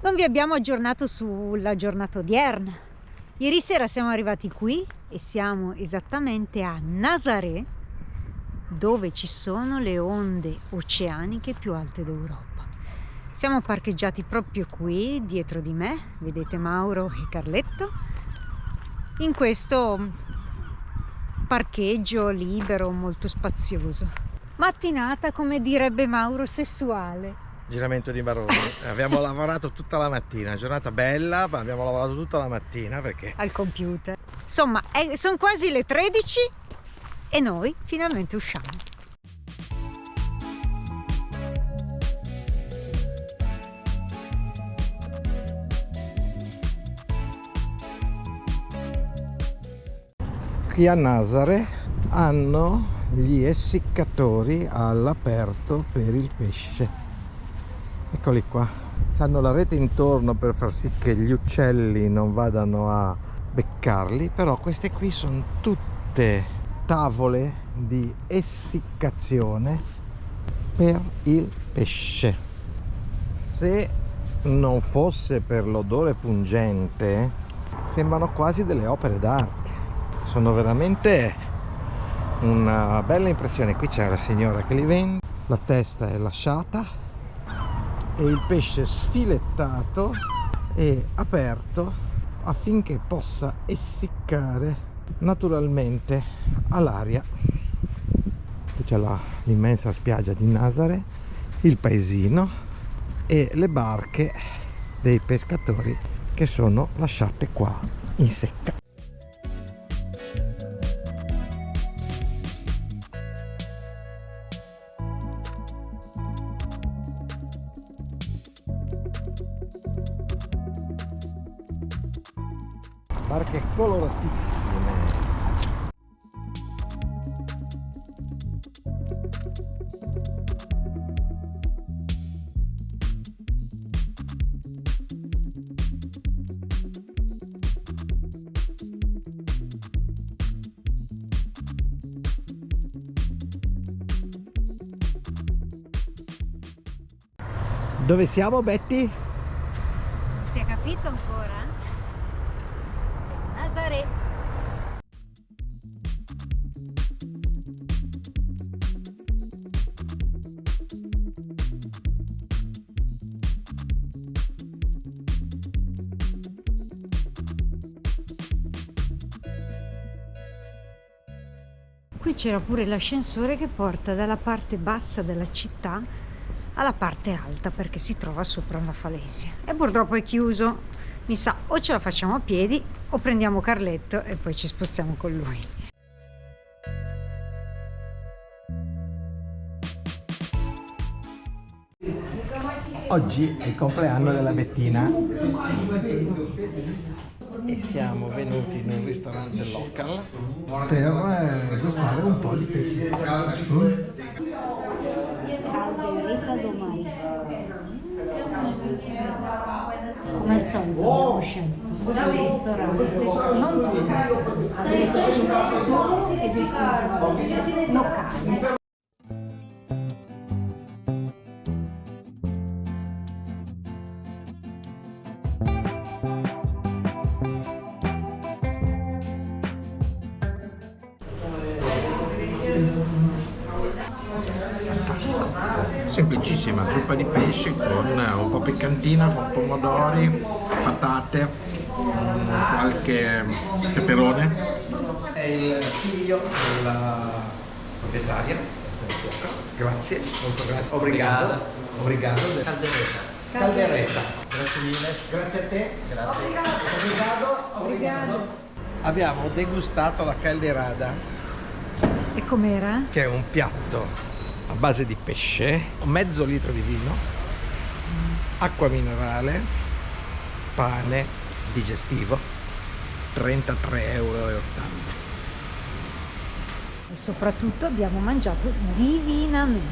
Non vi abbiamo aggiornato sulla giornata odierna. Ieri sera siamo arrivati qui e siamo esattamente a Nazaré, dove ci sono le onde oceaniche più alte d'Europa. Siamo parcheggiati proprio qui, dietro di me, vedete Mauro e Carletto, in questo parcheggio libero, molto spazioso. Mattinata, come direbbe Mauro, sessuale. Giramento di Baroni. Abbiamo lavorato tutta la mattina, giornata bella, ma abbiamo lavorato tutta la mattina perché... Al computer. Insomma, sono quasi le 13 e noi finalmente usciamo. Qui a Nazaré hanno gli essiccatori all'aperto per il pesce. Eccoli qua, hanno la rete intorno per far sì che gli uccelli non vadano a beccarli, però queste qui sono tutte tavole di essiccazione per il pesce. Se non fosse per l'odore pungente, sembrano quasi delle opere d'arte. Sono veramente una bella impressione. Qui c'è la signora che li vende, la testa è lasciata e il pesce sfilettato e aperto affinché possa essiccare naturalmente all'aria. Qui c'è l'immensa spiaggia di Nazaré, il paesino e le barche dei pescatori che sono lasciate qua in secca. Barche coloratissime. Dove siamo, Betty? Non si è capito ancora? Nazaré. Qui c'era pure l'ascensore che porta dalla parte bassa della città alla parte alta, perché si trova sopra una falesia, e purtroppo è chiuso. Mi sa, o ce la facciamo a piedi o prendiamo Carletto e poi ci spostiamo con lui. Oggi è il compleanno della Bettina e siamo venuti in un ristorante local per gustare un po' di pesce. Caldereta do mais. Come al solito abbiamo scelto un ristorante non turistico, solo ed esclusivamente locale. Semplicissima zuppa di pesce con un po' piccantina, con pomodori, patate, qualche peperone. È il figlio della proprietaria. Grazie, molto grazie. Obrigado. Obrigado. Caldereta. Grazie mille. Grazie a te. Grazie. Obrigado. Abbiamo degustato la calderada. E com'era? Che è un piatto a base di pesce, mezzo litro di vino, acqua minerale, pane digestivo, 33,80 euro. E soprattutto abbiamo mangiato divinamente.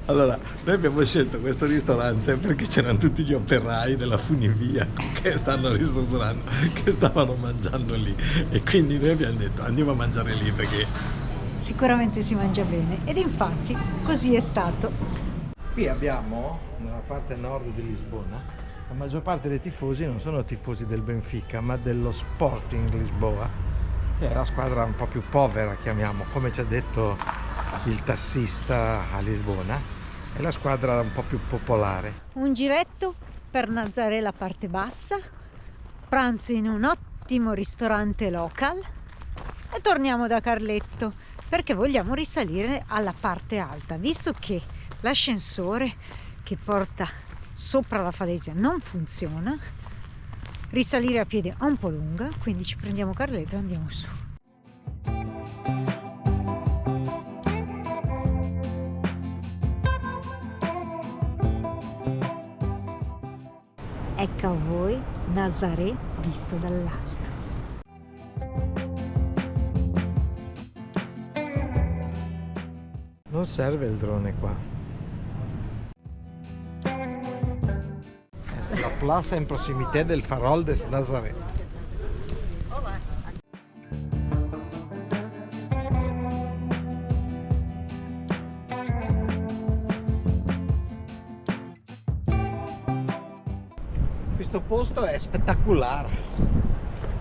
Allora, noi abbiamo scelto questo ristorante perché c'erano tutti gli operai della funivia che stanno ristrutturando, che stavano mangiando lì, e quindi noi abbiamo detto andiamo a mangiare lì perché Sicuramente si mangia bene, ed infatti così è stato. qui abbiamo nella parte nord di Lisbona La maggior parte dei tifosi non sono tifosi del Benfica, ma dello Sporting Lisboa, che è la squadra un po' più povera, chiamiamo, come ci ha detto il tassista a Lisbona, è la squadra un po' più popolare. Un giretto per Nazaré, la parte bassa, pranzo in un ottimo ristorante local e torniamo da Carletto perché vogliamo risalire alla parte alta, visto che l'ascensore che porta sopra la falesia non funziona. Risalire a piedi è un po' lunga, quindi ci prendiamo Carletto e andiamo su. Ecco a voi Nazaré visto dall'alto. Non serve il drone qua. La plaza in prossimità del Farol de Nazaré. Questo posto è spettacolare.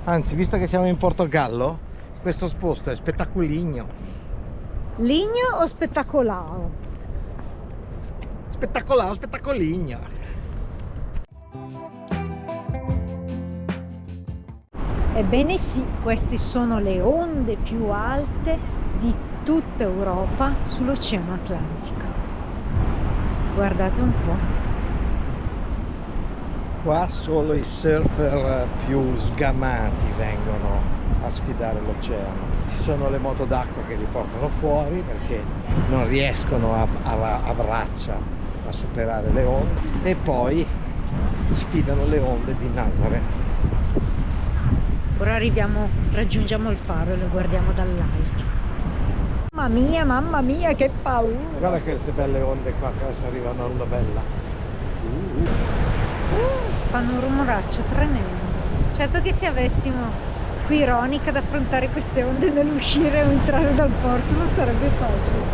Anzi, visto che siamo in Portogallo, questo posto è spettacoligno. Ligno o spettacolare? Spettacolare, spettacoligno. Ebbene sì, queste sono le onde più alte di tutta Europa sull'Oceano Atlantico. Guardate un po'. Qua solo i surfer più sgamati vengono a sfidare l'oceano. Ci sono le moto d'acqua che li portano fuori perché non riescono a braccia a superare le onde e poi sfidano le onde di Nazaré. Ora raggiungiamo il faro e lo guardiamo dall'alto. Mamma mia, che paura! Guarda queste belle onde qua, che adesso arriva un'onda bella. Fanno un rumoraccio tremendo. Certo che se avessimo qui Ronica ad affrontare queste onde nell'uscire o entrare dal porto non sarebbe facile.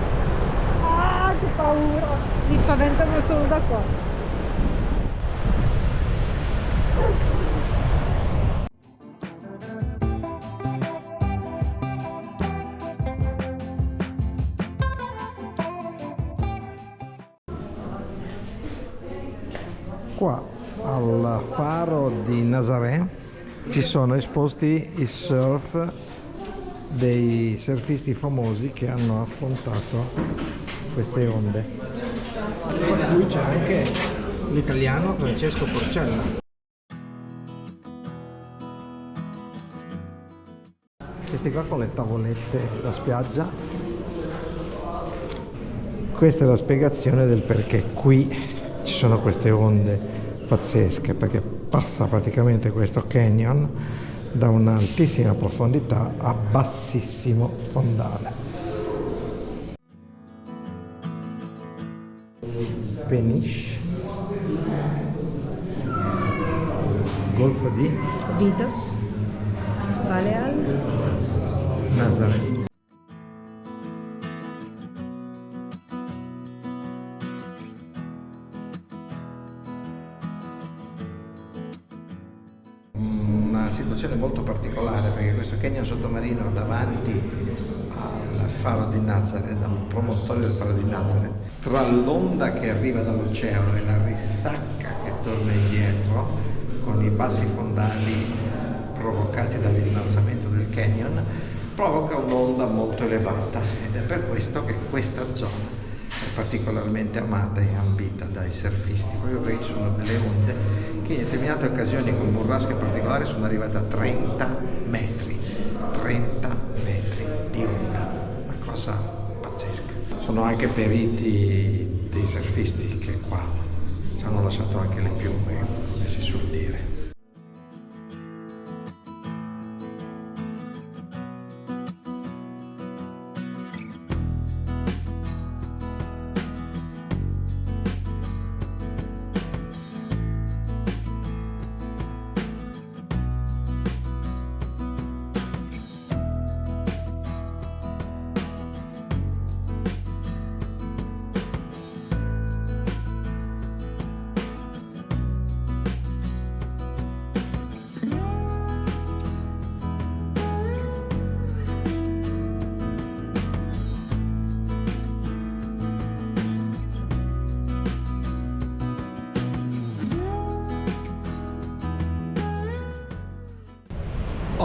Ah, che paura! Mi spaventano solo da qua. Qua al faro di Nazaré ci sono esposti i surf dei surfisti famosi che hanno affrontato queste onde. Tra cui c'è anche l'italiano Francesco Porcella. Questi qua con le tavolette da spiaggia. Questa è la spiegazione del perché qui ci sono queste onde pazzesche, perché passa praticamente questo canyon da un'altissima profondità a bassissimo fondale. Peniche, Golfo di Vitos, Baleal, Nazaré. Una situazione molto particolare perché questo canyon sottomarino davanti al faro di Nazaré, dal promontorio del faro di Nazaré, tra l'onda che arriva dall'oceano e la risacca che torna indietro con i bassi fondali provocati dall'innalzamento del canyon, provoca un'onda molto elevata ed è per questo che questa zona è particolarmente amata e ambita dai surfisti, proprio perché ci sono delle onde che in determinate occasioni con burrasche particolari sono arrivate a 30 metri di onda, una cosa pazzesca. Sono anche periti dei surfisti che qua ci hanno lasciato anche le piume, come si suol dire.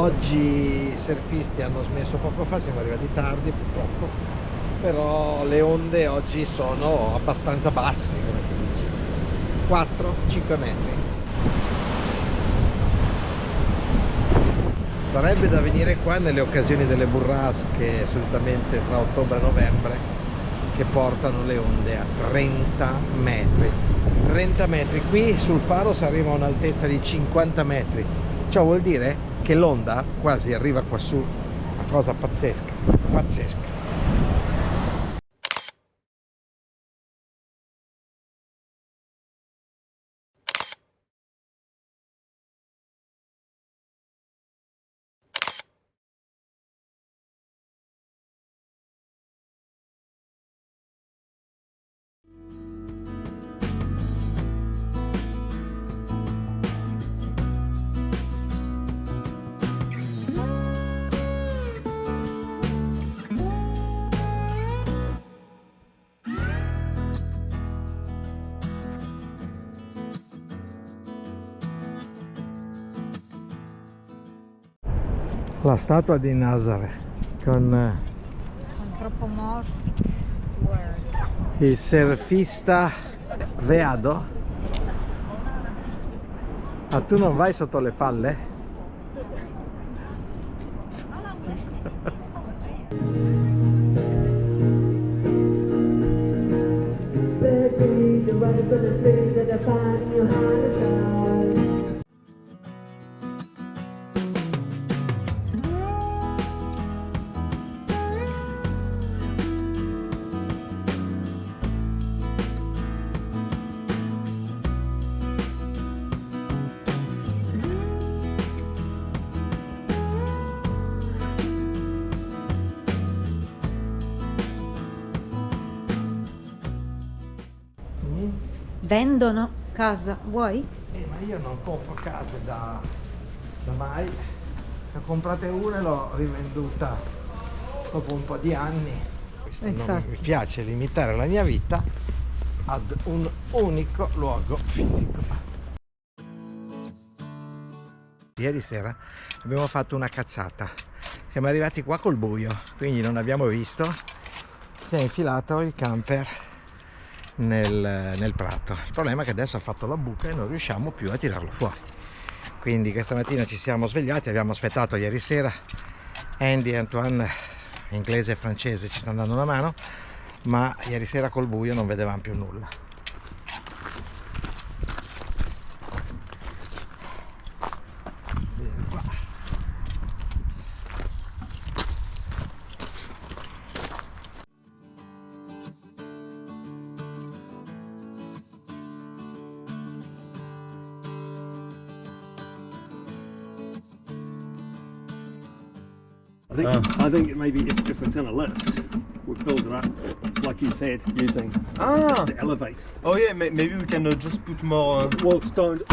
Oggi i surfisti hanno smesso poco fa, siamo arrivati tardi purtroppo, però le onde oggi sono abbastanza basse, come si dice, 4-5 metri. Sarebbe da venire qua nelle occasioni delle burrasche, solitamente tra ottobre e novembre, che portano le onde a 30 metri. 30 metri, qui sul faro si arriva a un'altezza di 50 metri. Ciò vuol dire che l'onda quasi arriva qua su, una cosa pazzesca, pazzesca. La statua di Nazare con Anthropomorphic World. il surfista veado. Ah, tu non vai sotto le palle? Vendono casa, vuoi? Ma io non compro case da mai. Ne ho comprate una e l'ho rivenduta dopo un po' di anni. Questo non mi piace, limitare la mia vita ad un unico luogo fisico. Ieri sera abbiamo fatto una cazzata. Siamo arrivati qua col buio, quindi non abbiamo visto. Si è infilato il camper nel prato. Il problema è che adesso ha fatto la buca e non riusciamo più a tirarlo fuori. Quindi questa mattina ci siamo svegliati, abbiamo aspettato ieri sera. Andy e Antoine, inglese e francese, ci stanno dando una mano, ma ieri sera col buio non vedevamo più nulla. Bene, qua. I think maybe if it's in a lift, we build it up, like you said, using to elevate. Oh yeah, maybe we can just put more. Well, stoned.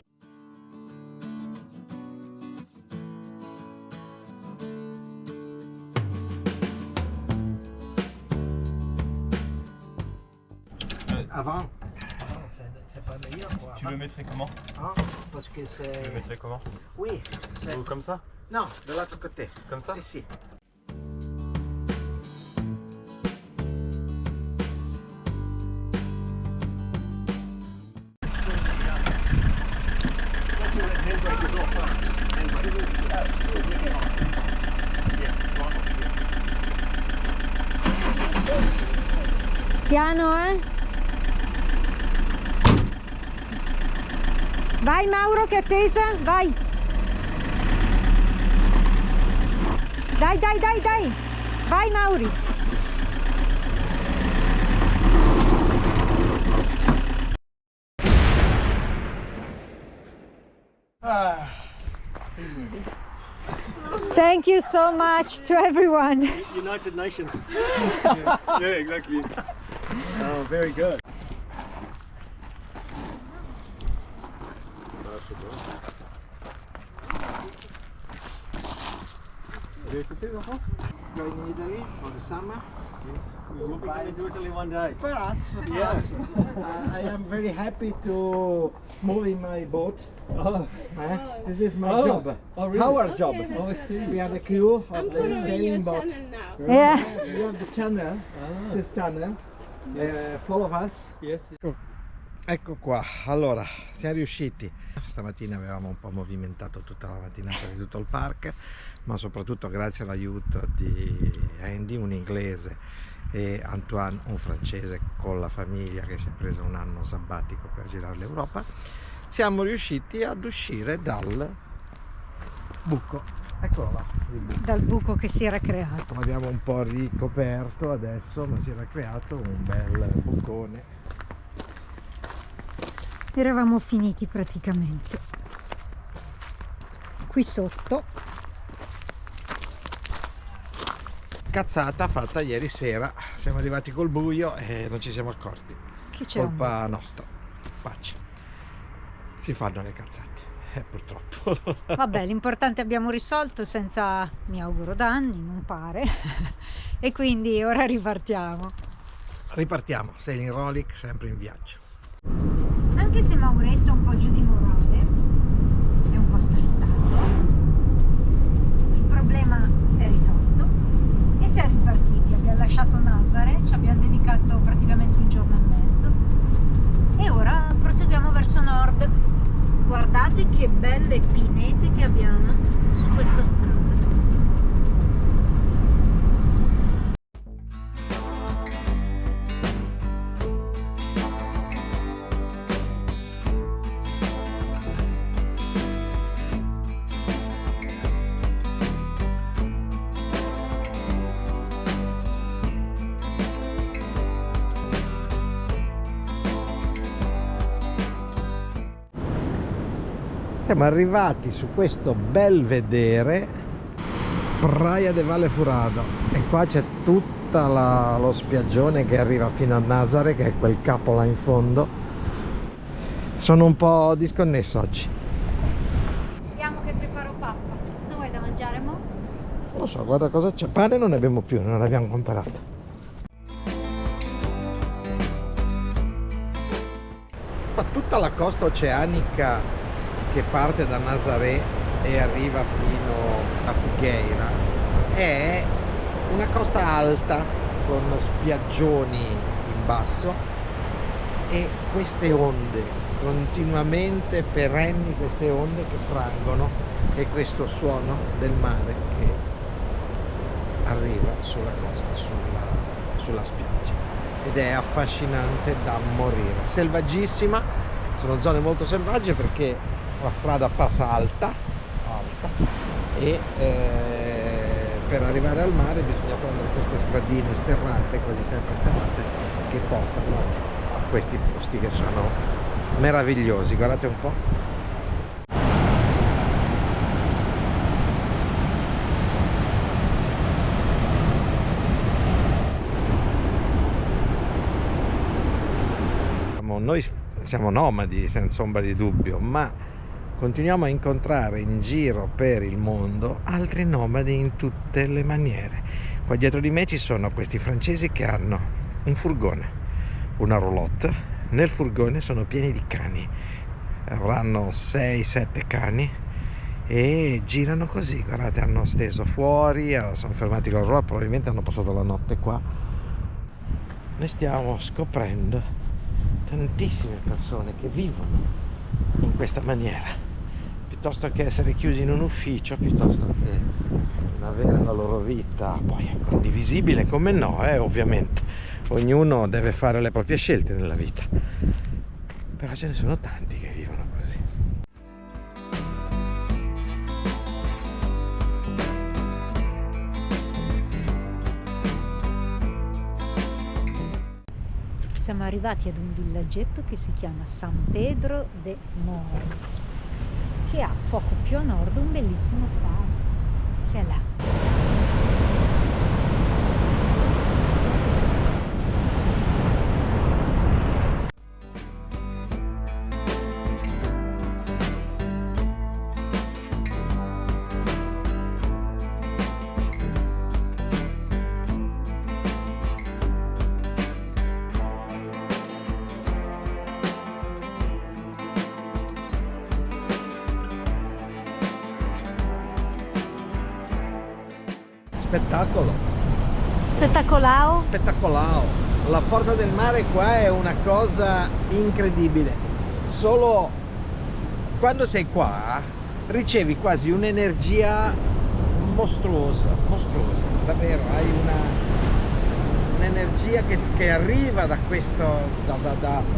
Avant, c'est pas meilleur quoi. Tu le mettrais comment? Hein? Parce que Tu le c'est... mettrais comment? Oui, c'est... Ou comme ça? Non, de l'autre côté. Comme ça? Ici. Piano, eh? Vai Mauro che è attesa, vai! Dai, dai, dai, dai! Vai Mauri! Thank you so much to everyone. United Nations. Yeah, exactly. Oh, very good. Going in Italy for the summer. We'll be coming to Italy one day. Perhaps, Yeah. I am very happy to move in my boat. Oh, This is my Oh. job. Oh, really? Our job. Okay, that's I see. We are the crew of I'm the following your sailing boat. channel now. Yeah. You have the channel, this channel. Follow us. Yes. Ecco qua, allora siamo riusciti. Stamattina avevamo un po' movimentato tutta la mattinata di tutto il park, ma soprattutto grazie all'aiuto di Andy, un inglese, e Antoine, un francese, con la famiglia che si è preso un anno sabbatico per girare l'Europa, siamo riusciti ad uscire dal buco. Eccolo là, il buco. Dal buco che si era creato. L'abbiamo un po' ricoperto adesso, ma si era creato un bel bucone. Eravamo finiti praticamente. Qui sotto. Cazzata fatta ieri sera, siamo arrivati col buio e non ci siamo accorti. Che c'era un Colpa nostra. Pace. Si fanno le cazzate, purtroppo. Vabbè, l'importante abbiamo risolto senza, mi auguro, danni, non pare. E quindi ora ripartiamo. Ripartiamo, Sailing Rollick sempre in viaggio. Anche se Mauretto è un po' giù di morale, è un po' stressato, il problema è risolto e siamo ripartiti. Abbiamo lasciato Nazare, ci abbiamo dedicato praticamente un giorno e mezzo e ora proseguiamo verso nord. Guardate che belle pinete che abbiamo su questa strada. Siamo arrivati su questo bel vedere, Praia de Valle Furado, e qua c'è tutta lo spiaggione che arriva fino a Nazare, che è quel capo là in fondo. Sono un po' disconnesso oggi. Vediamo che preparo pappa. Cosa vuoi da mangiare, mo? Non lo so, guarda cosa c'è. Pane non ne abbiamo più, non l'abbiamo comprato. Ma tutta la costa oceanica che parte da Nazaré e arriva fino a Figueira è una costa alta con spiaggioni in basso e queste onde continuamente, perenni, queste onde che frangono, e questo suono del mare che arriva sulla costa, sulla spiaggia, ed è affascinante da morire. Selvaggissima, sono zone molto selvagge perché la strada passa alta e per arrivare al mare bisogna prendere queste stradine sterrate, quasi sempre sterrate, che portano a questi posti che sono meravigliosi. Guardate un po'. Noi siamo nomadi senza ombra di dubbio, ma continuiamo a incontrare in giro per il mondo altri nomadi in tutte le maniere. Qua dietro di me ci sono questi francesi che hanno un furgone, una roulotte. Nel furgone sono pieni di cani, avranno 6-7 cani e girano così. Guardate, hanno steso fuori, sono fermati con la roulotte, probabilmente hanno passato la notte qua. Noi stiamo scoprendo tantissime persone che vivono in questa maniera, piuttosto che essere chiusi in un ufficio, piuttosto che non avere la loro vita poi è condivisibile, come no, ovviamente ognuno deve fare le proprie scelte nella vita, però ce ne sono tanti che vivono così. Siamo arrivati ad un villaggetto che si chiama San Pedro de Mori, che ha poco più a nord un bellissimo faro, che è là. spettacolo, Spettacolao. spettacolare. La forza del mare qua è una cosa incredibile. Solo quando sei qua ricevi quasi un'energia mostruosa, davvero, hai un'energia che arriva da questo,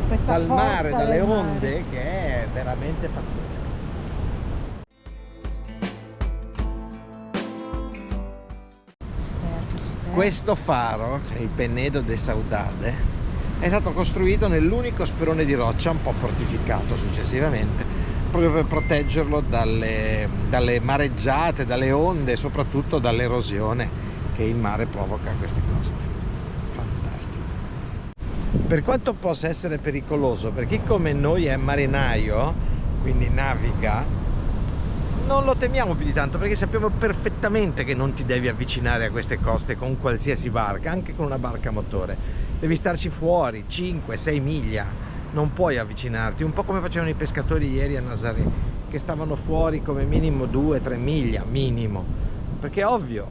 questa dal mare, forza dalle del mare. onde, che è veramente pazzesca. Si perde. Questo faro, il Penedo de Saudade, è stato costruito nell'unico sperone di roccia, un po' fortificato successivamente, proprio per proteggerlo dalle mareggiate, dalle onde e soprattutto dall'erosione che il mare provoca a queste coste. Fantastico. Per quanto possa essere pericoloso per chi come noi è marinaio, quindi naviga, non lo temiamo più di tanto, perché sappiamo perfettamente che non ti devi avvicinare a queste coste con qualsiasi barca, anche con una barca a motore. Devi starci fuori 5-6 miglia, non puoi avvicinarti, un po' come facevano i pescatori ieri a Nazaré, che stavano fuori come minimo 2-3 miglia, minimo, perché ovvio,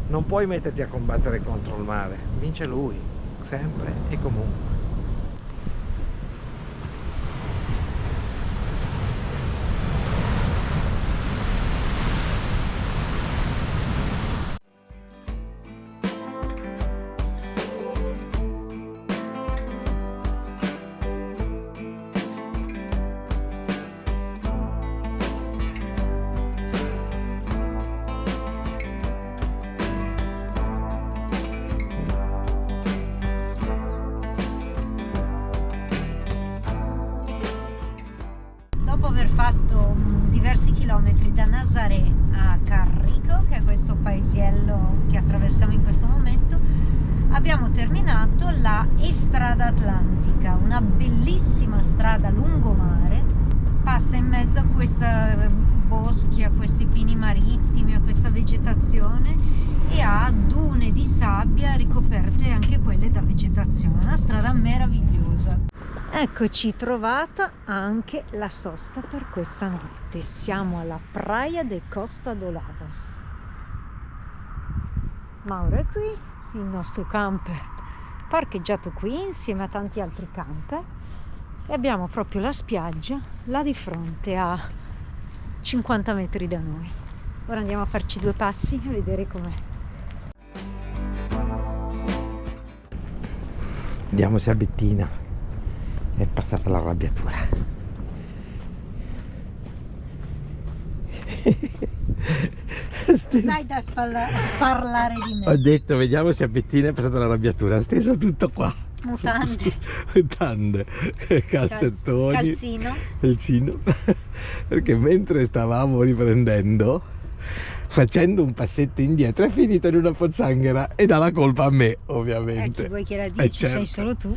non puoi metterti a combattere contro il mare, vince lui, sempre e comunque. Dopo aver fatto diversi chilometri da Nazaré a Carrico, che è questo paesiello che attraversiamo in questo momento, abbiamo terminato la Estrada Atlantica, una bellissima strada lungomare, passa in mezzo a questi boschi, a questi pini marittimi, a questa vegetazione e a dune di sabbia ricoperte anche quelle da vegetazione, una strada meravigliosa. Eccoci trovata anche la sosta per questa notte. Siamo alla Praia de Costa do Lavos. Mauro è qui, il nostro camper parcheggiato qui insieme a tanti altri camper e abbiamo proprio la spiaggia là di fronte a 50 metri da noi. Ora andiamo a farci 2 passi a vedere com'è. Vediamo se a Bettina è passata l'arrabbiatura. Sai da sparlare di me. Ho detto, vediamo se a Bettina è passata l'arrabbiatura. Ha steso tutto qua. Mutande, calzettoni, calzino. Perché mentre stavamo riprendendo, facendo un passetto indietro, è finito in una pozzanghera e dà la colpa a me, ovviamente. Vuoi che la dici? Certo. Sei solo tu.